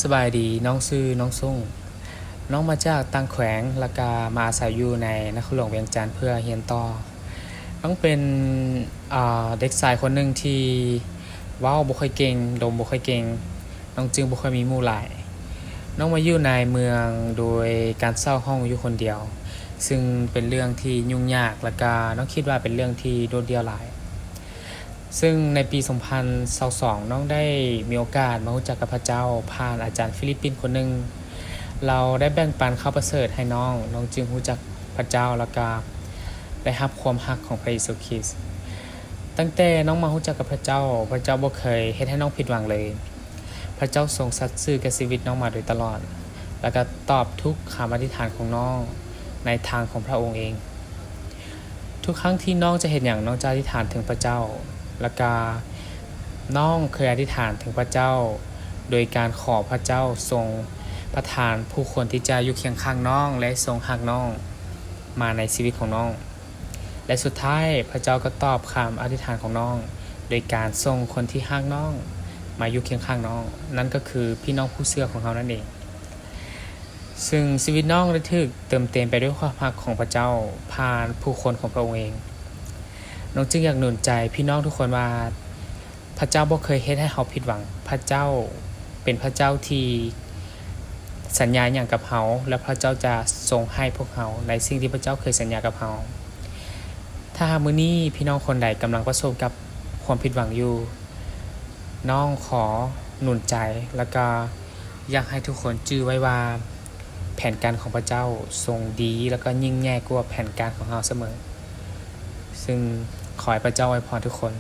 สบายดีน้องซื่อน้องส่งน้องมาจากต่างแขวงแล้วก็มาอาศัยอยู่ในนครหลวงเวียงจันทน์เพื่อเรียนต่อน้องเป็นเด็กชายคนหนึ่งที่เว้าบ่ค่อยเก่งดมบ่ค่อยเก่งน้องจึงบ่ค่อยมีหมู่หลายน้องมาอยู่ในเมืองโดยการเช่าห้องอยู่คนเดียวซึ่งเป็นเรื่องที่ยุ่งยากแล้วก็น้องคิดว่าเป็นเรื่องที่โดดเดี่ยวหลายซึ่งในปี2022น้องได้มีโอกาสมารู้จักกับพระเจ้าผ่านอาจารย์ฟิลิปปินส์คนหนึ่งเราได้แบ่งปันข่าวประเสริฐให้น้องจึงรู้จักพระเจ้าแล้วก็ได้รับความรักของพระเยซูคริสต์ตั้งแต่น้องมารู้จักกับพระเจ้าบ่เคยเฮ็ดให้น้องผิดหวังเลยพระเจ้าทรงสัตย์ซื่อกับชีวิตน้องมาโดยตลอดแล้วก็ตอบทุกคำอธิษฐานของน้องในทางของพระองค์เองทุกครั้งที่น้องจะเห็นอย่างน้องจะอธิษฐานถึงพระเจ้าแล้วก็น้องเคยอธิษฐานถึงพระเจ้าโดยการขอพระเจ้าทรงประทานผู้คนที่จะอยู่เคียงข้างน้องและทรงรักน้องมาในชีวิตของน้องและสุดท้ายพระเจ้าก็ตอบคำอธิษฐานของน้องโดยการส่งคนที่รักน้องมาอยู่เคียงข้างน้องนั่นก็คือพี่น้องผู้เชื่อของเขานั่นเองซึ่งชีวิตน้องได้ถูกเติมเต็มไปด้วยความรักของพระเจ้าผ่านผู้คนของพระองค์เองน้องจึงอยากหนุนใจพี่น้องทุกคนว่าพระเจ้าบ่เคยเฮ็ดให้เราผิดหวังพระเจ้าเป็นพระเจ้าที่สัญญาอย่างกับเราและพระเจ้าจะทรงให้พวกเราในสิ่งที่พระเจ้าเคยสัญญากับเราถ้ามื้อนี้พี่น้องคนใดกำลังประสบกับความผิดหวังอยู่น้องขอหนุนใจแล้วก็อยากให้ทุกคนจื้อไว้ว่าแผนการของพระเจ้าทรงดีแล้วก็ยิ่งใหญ่กว่าแผนการของเราเสมอซึ่งขอให้พระเจ้าอวยพรทุกคน